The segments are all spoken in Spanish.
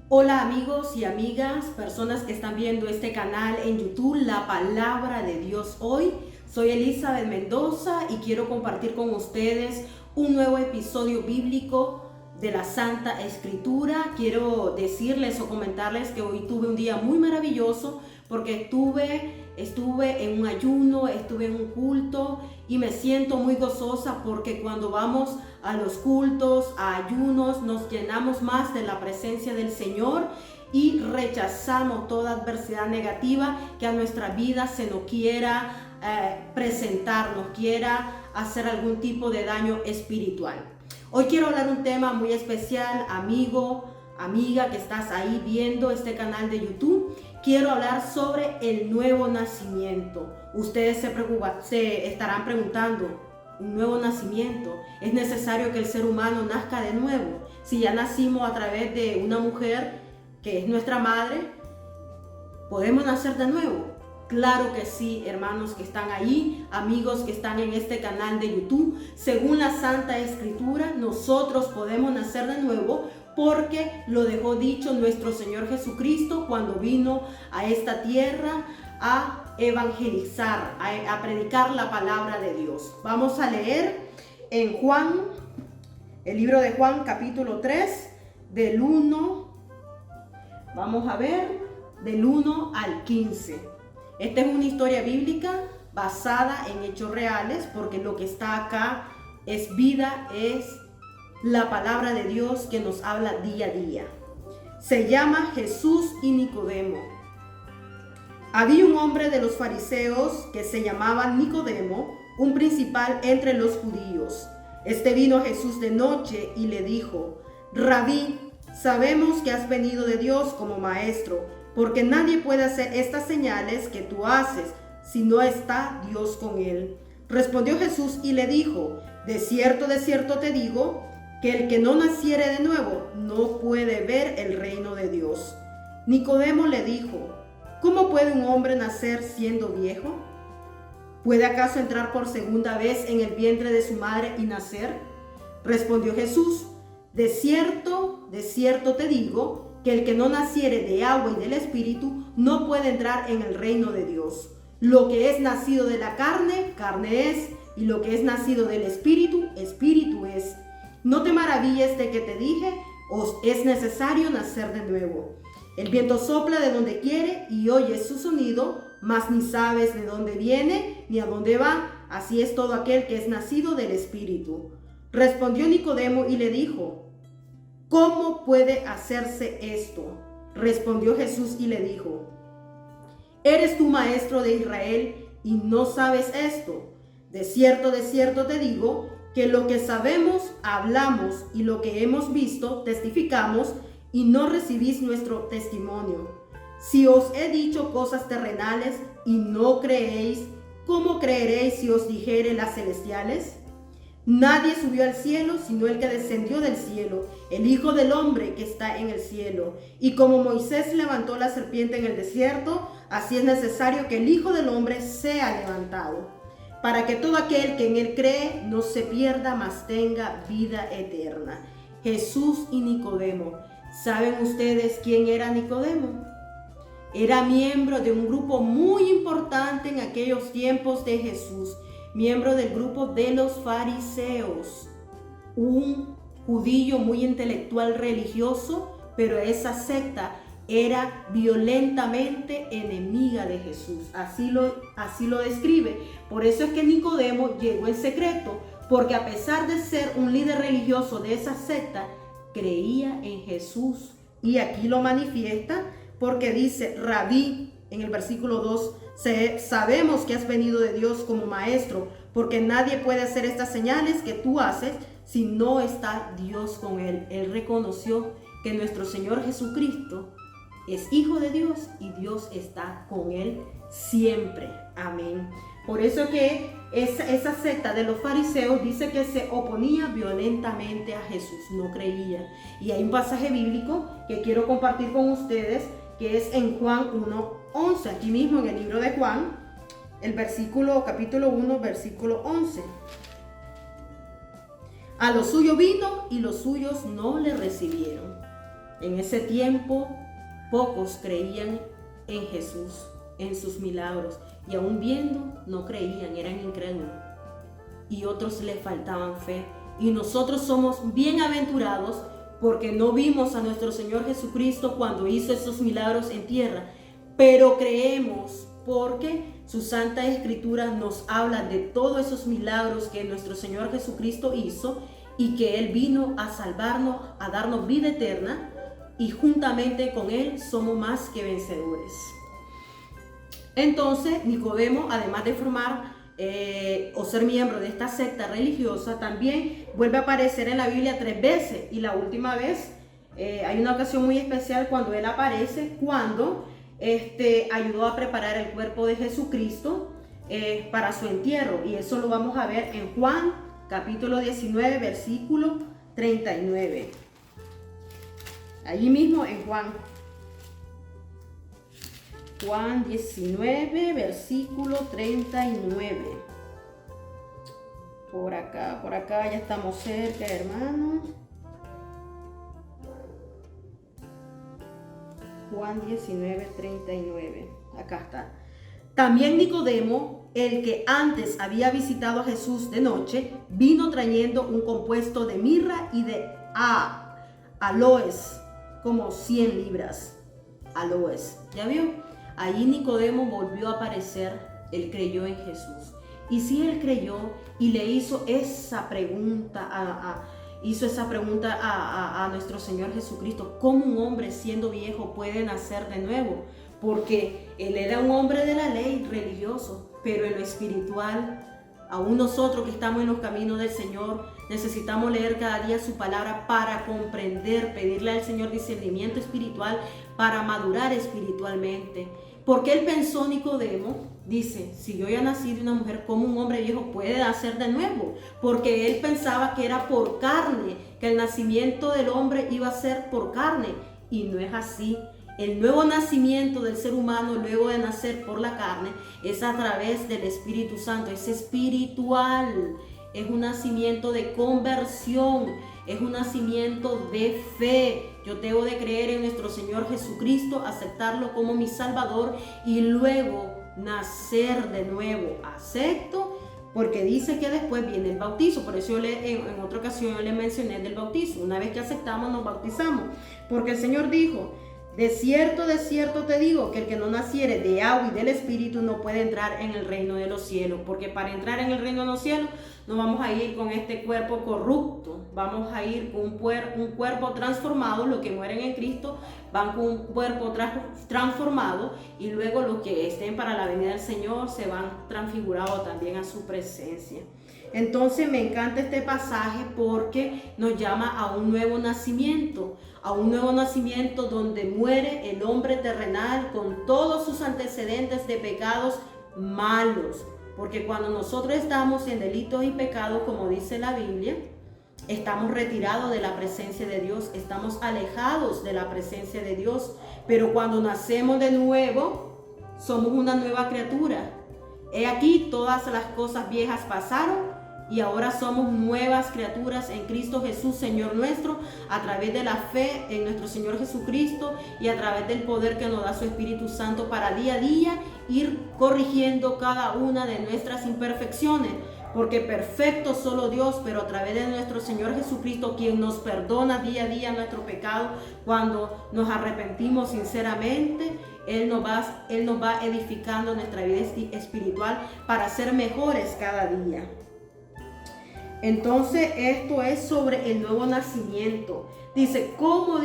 Hola amigos y amigas, personas que están viendo este canal en YouTube, La Palabra de Dios Hoy. Soy Elizabeth Mendoza y quiero compartir con ustedes un nuevo episodio bíblico de la Santa Escritura. Quiero decirles o comentarles que hoy tuve un día muy maravilloso porque estuve en un ayuno, estuve en un culto y me siento muy gozosa porque cuando vamos a los cultos, a ayunos, nos llenamos más de la presencia del Señor y rechazamos toda adversidad negativa que a nuestra vida se nos quiera presentar, nos quiera hacer algún tipo de daño espiritual. Hoy quiero hablar un tema muy especial, amigo, amiga que estás ahí viendo este canal de YouTube. Quiero hablar sobre el nuevo nacimiento. Ustedes se estarán preguntando, ¿un nuevo nacimiento? ¿Es necesario que el ser humano nazca de nuevo? Si ya nacimos a través de una mujer que es nuestra madre, ¿podemos nacer de nuevo? Claro que sí, hermanos que están ahí, amigos que están en este canal de YouTube. Según la Santa Escritura, nosotros podemos nacer de nuevo porque lo dejó dicho nuestro Señor Jesucristo cuando vino a esta tierra a evangelizar, a predicar la palabra de Dios. Vamos a leer en Juan, el libro de Juan, capítulo 3, del 1, vamos a ver, del 1 al 15. Esta es una historia bíblica basada en hechos reales, porque lo que está acá es vida, es la palabra de Dios que nos habla día a día. Se llama Jesús y Nicodemo. Había un hombre de los fariseos que se llamaba Nicodemo, un principal entre los judíos. Este vino a Jesús de noche y le dijo: Rabí, sabemos que has venido de Dios como maestro, porque nadie puede hacer estas señales que tú haces si no está Dios con él. Respondió Jesús y le dijo: de cierto te digo, que el que no naciere de nuevo no puede ver el reino de Dios. Nicodemo le dijo: ¿cómo puede un hombre nacer siendo viejo? ¿Puede acaso entrar por segunda vez en el vientre de su madre y nacer? Respondió Jesús: de cierto te digo, que el que no naciere de agua y del Espíritu no puede entrar en el reino de Dios. Lo que es nacido de la carne, carne es, y lo que es nacido del Espíritu, Espíritu es. No te maravilles de que te dije, os es necesario nacer de nuevo. El viento sopla de donde quiere y oyes su sonido, mas ni sabes de dónde viene ni a dónde va. Así es todo aquel que es nacido del Espíritu. Respondió Nicodemo y le dijo: ¿cómo puede hacerse esto? Respondió Jesús y le dijo: ¿eres tú maestro de Israel y no sabes esto? De cierto te digo, que lo que sabemos hablamos y lo que hemos visto testificamos y no recibís nuestro testimonio. Si os he dicho cosas terrenales y no creéis, ¿cómo creeréis si os dijere las celestiales? Nadie subió al cielo sino el que descendió del cielo, el Hijo del Hombre que está en el cielo. Y como Moisés levantó la serpiente en el desierto, así es necesario que el Hijo del Hombre sea levantado, para que todo aquel que en él cree no se pierda, mas tenga vida eterna. Jesús y Nicodemo. ¿Saben ustedes quién era Nicodemo? Era miembro de un grupo muy importante en aquellos tiempos de Jesús, miembro del grupo de los fariseos, un judío muy intelectual religioso, pero esa secta era violentamente enemiga de Jesús. Así lo describe. Por eso es que Nicodemo llegó en secreto, porque a pesar de ser un líder religioso de esa secta, creía en Jesús. Y aquí lo manifiesta porque dice: Rabí, en el versículo 2, sabemos que has venido de Dios como maestro, porque nadie puede hacer estas señales que tú haces si no está Dios con él. Él reconoció que nuestro Señor Jesucristo es Hijo de Dios y Dios está con él siempre. Amén. Por eso que esa secta de los fariseos dice que se oponía violentamente a Jesús, no creía. Y hay un pasaje bíblico que quiero compartir con ustedes, que es en Juan 1:11, aquí mismo en el libro de Juan, capítulo 1, versículo 11. A lo suyo vino y los suyos no le recibieron. En ese tiempo, pocos creían en Jesús, en sus milagros, y aún viendo, no creían, eran incrédulos. Y otros les faltaban fe. Y nosotros somos bienaventurados porque no vimos a nuestro Señor Jesucristo cuando hizo esos milagros en tierra, pero creemos porque su Santa Escritura nos habla de todos esos milagros que nuestro Señor Jesucristo hizo y que Él vino a salvarnos, a darnos vida eterna, y juntamente con Él somos más que vencedores. Entonces, Nicodemo, además de formar o ser miembro de esta secta religiosa, también vuelve a aparecer en la Biblia 3 veces, y la última vez hay una ocasión muy especial cuando él aparece, cuando ayudó a preparar el cuerpo de Jesucristo para su entierro, y eso lo vamos a ver en Juan capítulo 19 versículo 39, allí mismo en Juan 19, versículo 39. Por acá, ya estamos cerca, hermanos. Juan 19, 39. Acá está. También Nicodemo, el que antes había visitado a Jesús de noche, vino trayendo un compuesto de mirra y de aloes, como 100 libras. Aloes. ¿Ya vio? Allí Nicodemo volvió a aparecer. Él creyó en Jesús. Y si él creyó y le hizo esa pregunta a nuestro Señor Jesucristo, ¿cómo un hombre siendo viejo puede nacer de nuevo? Porque él era un hombre de la ley, religioso, pero en lo espiritual, aún nosotros que estamos en los caminos del Señor, necesitamos leer cada día su palabra para comprender, pedirle al Señor discernimiento espiritual para madurar espiritualmente. Porque él pensó, Nicodemo, dice, si yo ya nací de una mujer, ¿cómo un hombre viejo puede nacer de nuevo? Porque él pensaba que era por carne, que el nacimiento del hombre iba a ser por carne, y no es así. El nuevo nacimiento del ser humano, luego de nacer por la carne, es a través del Espíritu Santo, es espiritual, es un nacimiento de conversión, es un nacimiento de fe. Yo debo de creer en nuestro Señor Jesucristo, aceptarlo como mi Salvador y luego nacer de nuevo. Acepto, porque dice que después viene el bautizo. Por eso en otra ocasión yo le mencioné del bautizo. Una vez que aceptamos, nos bautizamos. Porque el Señor dijo, de cierto te digo, que el que no naciere de agua y del Espíritu no puede entrar en el reino de los cielos. Porque para entrar en el reino de los cielos no vamos a ir con este cuerpo corrupto, vamos a ir con un cuerpo transformado. Los que mueren en Cristo van con un cuerpo transformado, y luego los que estén para la venida del Señor se van transfigurados también a su presencia. Entonces me encanta este pasaje porque nos llama a un nuevo nacimiento, donde muere el hombre terrenal con todos sus antecedentes de pecados malos. Porque cuando nosotros estamos en delitos y pecados, como dice la Biblia, estamos retirados de la presencia de Dios, estamos alejados de la presencia de Dios. Pero cuando nacemos de nuevo, somos una nueva criatura. He aquí, todas las cosas viejas pasaron y ahora somos nuevas criaturas en Cristo Jesús, Señor nuestro, a través de la fe en nuestro Señor Jesucristo y a través del poder que nos da su Espíritu Santo para día a día ir corrigiendo cada una de nuestras imperfecciones. Porque perfecto solo Dios, pero a través de nuestro Señor Jesucristo, quien nos perdona día a día nuestro pecado, cuando nos arrepentimos sinceramente, Él nos va edificando nuestra vida espiritual para ser mejores cada día. Entonces esto es sobre el nuevo nacimiento. Dice, ¿cómo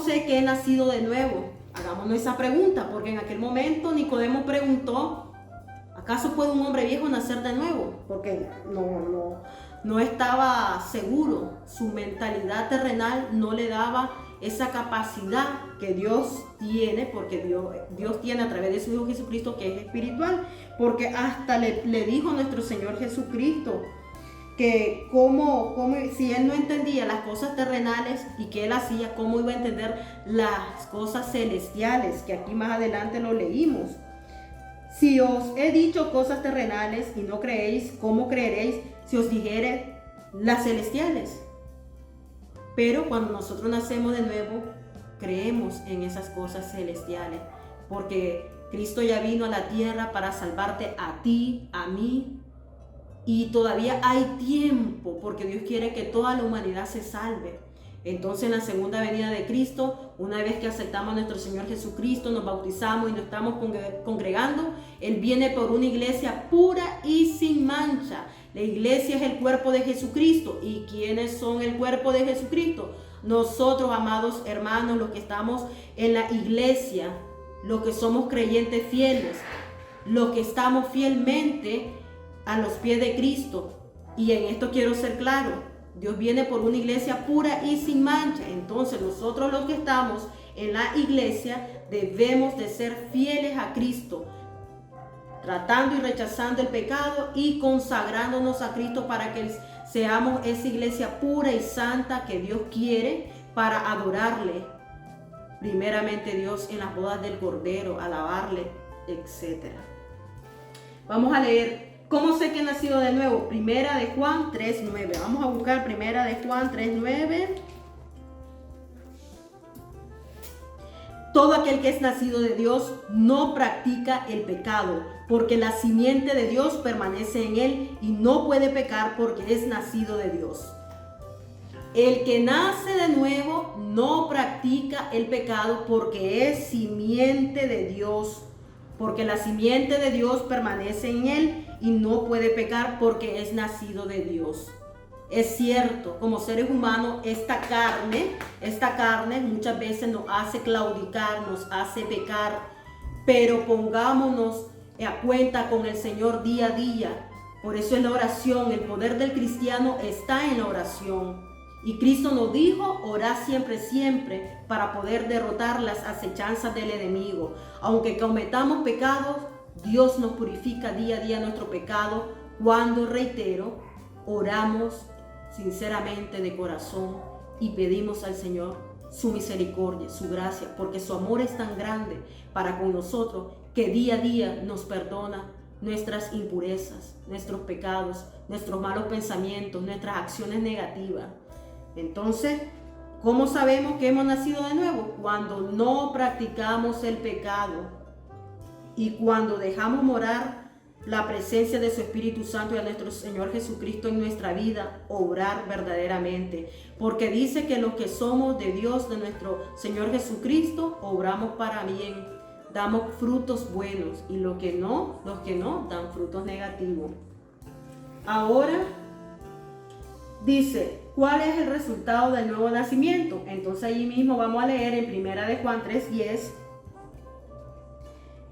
sé que he nacido de nuevo? Hagámonos esa pregunta, porque en aquel momento Nicodemo preguntó, ¿acaso puede un hombre viejo nacer de nuevo? Porque no estaba seguro. Su mentalidad terrenal no le daba esa capacidad que Dios tiene, porque Dios tiene a través de su Hijo Jesucristo, que es espiritual. Porque hasta le dijo nuestro Señor Jesucristo que si Él no entendía las cosas terrenales y que Él hacía, ¿cómo iba a entender las cosas celestiales? Que aquí más adelante lo leímos. Si os he dicho cosas terrenales y no creéis, ¿cómo creeréis si os dijere las celestiales? Pero cuando nosotros nacemos de nuevo, creemos en esas cosas celestiales, porque Cristo ya vino a la tierra para salvarte a ti, a mí, y todavía hay tiempo, porque Dios quiere que toda la humanidad se salve. Entonces, en la segunda venida de Cristo, una vez que aceptamos a nuestro Señor Jesucristo, nos bautizamos y nos estamos congregando, Él viene por una iglesia pura y sin mancha. La iglesia es el cuerpo de Jesucristo. ¿Y quiénes son el cuerpo de Jesucristo? Nosotros, amados hermanos, los que estamos en la iglesia, los que somos creyentes fieles, los que estamos fielmente a los pies de Cristo. Y en esto quiero ser claro. Dios viene por una iglesia pura y sin mancha. Entonces nosotros los que estamos en la iglesia debemos de ser fieles a Cristo, tratando y rechazando el pecado y consagrándonos a Cristo para que seamos esa iglesia pura y santa que Dios quiere para adorarle. Primeramente Dios en las bodas del Cordero, alabarle, etc. Vamos a leer. ¿Cómo sé que he nacido de nuevo? Primera de Juan 3:9. Vamos a buscar Primera de Juan 3:9. Todo aquel que es nacido de Dios no practica el pecado, porque la simiente de Dios permanece en él y no puede pecar porque es nacido de Dios. El que nace de nuevo no practica el pecado porque es simiente de Dios, porque la simiente de Dios permanece en él y no puede pecar porque es nacido de Dios. Es cierto, como seres humanos, esta carne muchas veces nos hace claudicar, nos hace pecar, pero pongámonos a cuenta con el Señor día a día. Por eso es la oración, el poder del cristiano está en la oración. Y Cristo nos dijo, orad siempre, siempre, para poder derrotar las acechanzas del enemigo. Aunque cometamos pecados, Dios nos purifica día a día nuestro pecado cuando, reitero, oramos sinceramente de corazón y pedimos al Señor su misericordia, su gracia, porque su amor es tan grande para con nosotros que día a día nos perdona nuestras impurezas, nuestros pecados, nuestros malos pensamientos, nuestras acciones negativas. Entonces, ¿cómo sabemos que hemos nacido de nuevo? Cuando no practicamos el pecado y cuando dejamos morar la presencia de su Espíritu Santo y a nuestro Señor Jesucristo en nuestra vida, obrar verdaderamente. Porque dice que los que somos de Dios, de nuestro Señor Jesucristo, obramos para bien, damos frutos buenos, y los que no dan frutos negativos. Ahora dice, ¿cuál es el resultado del nuevo nacimiento? Entonces allí mismo vamos a leer en Primera de Juan 3:10.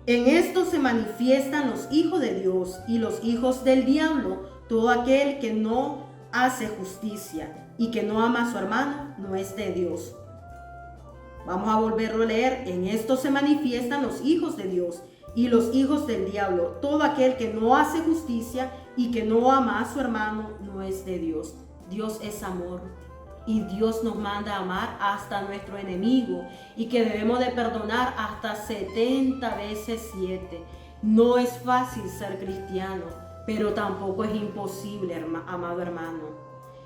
En esto se manifiestan los hijos de Dios y los hijos del diablo. Todo aquel que no hace justicia y que no ama a su hermano no es de Dios. Vamos a volverlo a leer. En esto se manifiestan los hijos de Dios y los hijos del diablo. Todo aquel que no hace justicia y que no ama a su hermano no es de Dios. Dios es amor. Y Dios nos manda a amar hasta nuestro enemigo y que debemos de perdonar hasta 70 veces 7. No es fácil ser cristiano, pero tampoco es imposible, amado hermano.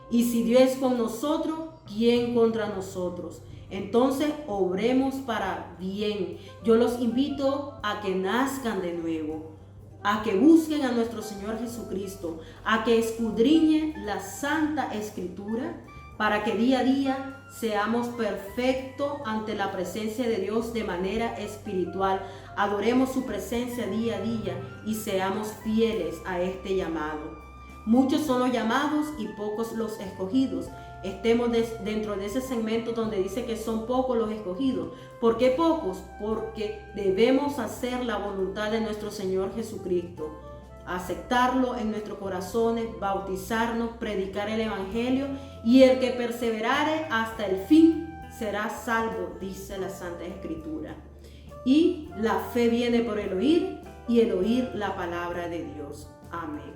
Y si Dios es con nosotros, ¿quién contra nosotros? Entonces, obremos para bien. Yo los invito a que nazcan de nuevo, a que busquen a nuestro Señor Jesucristo, a que escudriñen la Santa Escritura, para que día a día seamos perfectos ante la presencia de Dios de manera espiritual. Adoremos su presencia día a día y seamos fieles a este llamado. Muchos son los llamados y pocos los escogidos. Estemos dentro de ese segmento donde dice que son pocos los escogidos. ¿Por qué pocos? Porque debemos hacer la voluntad de nuestro Señor Jesucristo. Aceptarlo en nuestros corazones, bautizarnos, predicar el Evangelio, y el que perseverare hasta el fin será salvo, dice la Santa Escritura. Y la fe viene por el oír, y el oír la palabra de Dios. Amén.